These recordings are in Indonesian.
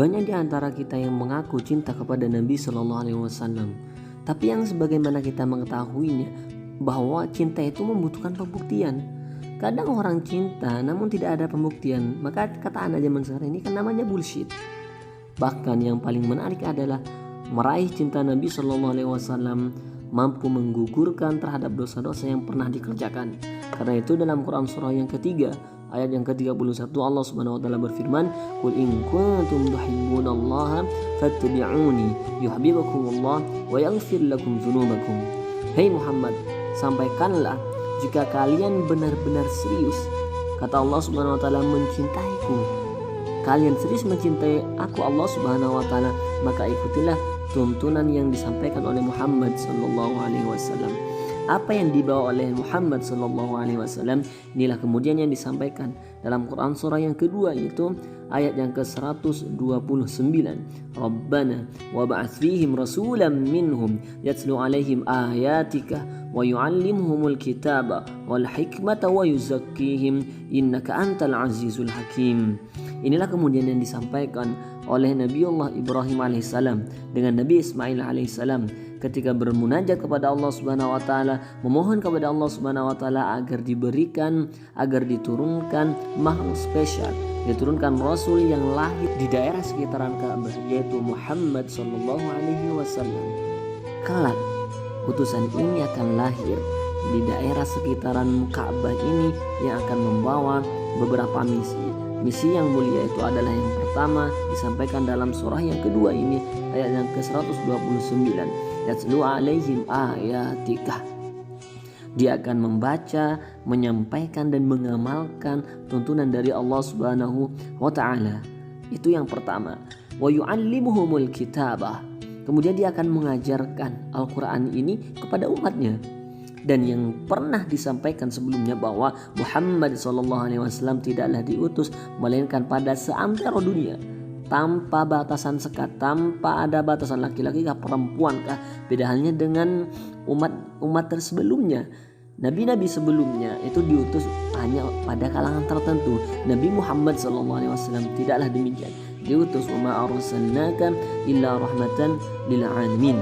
Banyak di antara kita yang mengaku cinta kepada Nabi Shallallahu Alaihi Wasallam, tapi yang sebagaimana kita mengetahuinya bahwa cinta itu membutuhkan pembuktian. Kadang orang cinta namun tidak ada pembuktian, maka kata anak zaman sekarang ini kan namanya bullshit. Bahkan yang paling menarik adalah meraih cinta Nabi Shallallahu Alaihi Wasallam mampu menggugurkan terhadap dosa-dosa yang pernah dikerjakan. Karena itu dalam Quran surah yang ketiga ayat yang ke-31 Allah Subhanahu wa taala berfirman, "Qul in kuntum tuhibbunallaha fattabi'uni yuhibbukumullah wa yaghfir lakum dzunubakum." Hei Muhammad, sampaikanlah jika kalian benar-benar serius, kata Allah Subhanahu wa taala, mencintaiku. Kalian serius mencintai aku Allah Subhanahu wa taala, maka ikutilah tuntunan yang disampaikan oleh Muhammad sallallahu alaihi wasallam. Apa yang dibawa oleh Muhammad sallallahu alaihi wasallam inilah kemudian yang disampaikan dalam Quran surah yang kedua, yaitu ayat yang ke-129. Rabbana wa ba'ats fihim rasulan minhum yatlu alaihim ayatika wa yu'allimuhumul kitaba wal hikmata wa yuzakkihim innaka antal azizul hakim. Inilah kemudian yang disampaikan oleh Nabiullah Ibrahim alaihissalam dengan Nabi Ismail alaihissalam ketika bermunajat kepada Allah Subhanahu wa taala, memohon kepada Allah Subhanahu wa taala agar diturunkan makhluk spesial, diturunkan rasul yang lahir di daerah sekitaran Ka'bah, yaitu Muhammad sallallahu alaihi wasallam. Kelak utusan ini akan lahir di daerah sekitaran Ka'bah ini yang akan membawa beberapa misi. Misi yang mulia itu adalah yang pertama disampaikan dalam surah yang kedua ini ayat yang ke-129. Yatlu alaihim ayatika. Dia akan membaca, menyampaikan dan mengamalkan tuntunan dari Allah Subhanahu wa taala. Itu yang pertama. Wa yu'allimuhumul kitabah. Kemudian dia akan mengajarkan Al-Qur'an ini kepada umatnya. Dan yang pernah disampaikan sebelumnya bahwa Muhammad SAW tidaklah diutus melainkan pada seantero dunia, tanpa batasan sekat, tanpa ada batasan laki-laki kah perempuan kah. Beda halnya dengan umat tersebelumnya. Nabi-nabi sebelumnya itu diutus hanya pada kalangan tertentu. Nabi Muhammad SAW tidaklah demikian. Diutus wa ma arsalnaka illa rahmatan lil alamin.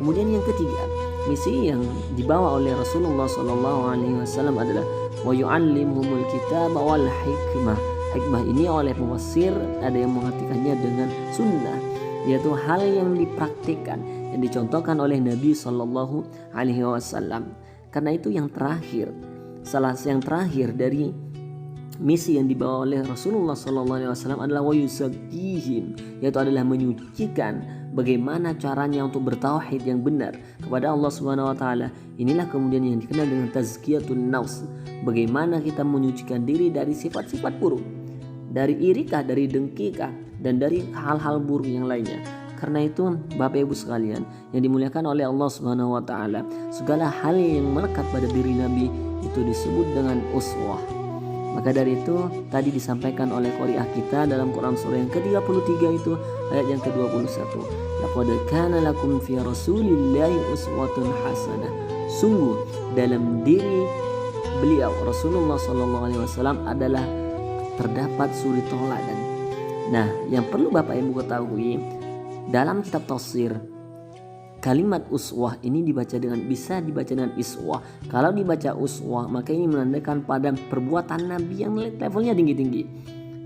Kemudian yang ketiga, misi yang dibawa oleh Rasulullah SAW adalah wa yu'allimuhumul kitab wal hikmah. Hikmah ini oleh mufassir ada yang mengartikannya dengan sunnah, yaitu hal yang dipraktikkan, yang dicontohkan oleh Nabi SAW. Karena itu yang terakhir, yang terakhir dari misi yang dibawa oleh Rasulullah SAW adalah wa yuzakkihim, yaitu adalah menyucikan. Bagaimana caranya untuk bertauhid yang benar kepada Allah Subhanahu wa taala. Inilah kemudian yang dikenal dengan tazkiyatun nafs. Bagaimana kita menyucikan diri dari sifat-sifat buruk, dari irikah, dari dengkikah, dan dari hal-hal buruk yang lainnya. Karena itu Bapak Ibu sekalian yang dimuliakan oleh Allah Subhanahu wa taala, segala hal yang melekat pada diri Nabi itu disebut dengan uswah. Maka dari itu tadi disampaikan oleh qari'ah kita dalam Quran surah yang ke-33 itu ayat yang ke-21. Laqad kana lakum fi rasulillahi uswatun hasanah. Sungguh dalam diri beliau Rasulullah sallallahu alaihi wasallam adalah terdapat suri tauladan. Nah, yang perlu Bapak Ibu ketahui, dalam kitab tafsir kalimat uswah ini bisa dibaca dengan iswah. Kalau dibaca uswah maka ini menandakan pada perbuatan Nabi yang levelnya tinggi-tinggi.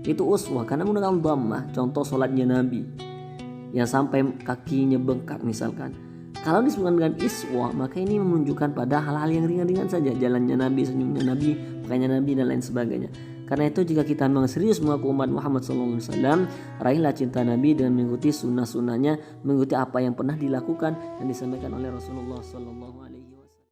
Itu uswah karena menggunakan dhammah. Contoh sholatnya Nabi yang sampai kakinya bengkak misalkan. Kalau disebutkan dengan iswah maka ini menunjukkan pada hal-hal yang ringan-ringan saja. Jalannya Nabi, senyumnya Nabi, pakaiannya Nabi dan lain sebagainya. Karena itu jika kita memang serius mengaku umat Muhammad SAW, raihlah cinta Nabi dengan mengikuti sunnah-sunnahnya, mengikuti apa yang pernah dilakukan dan disampaikan oleh Rasulullah SAW.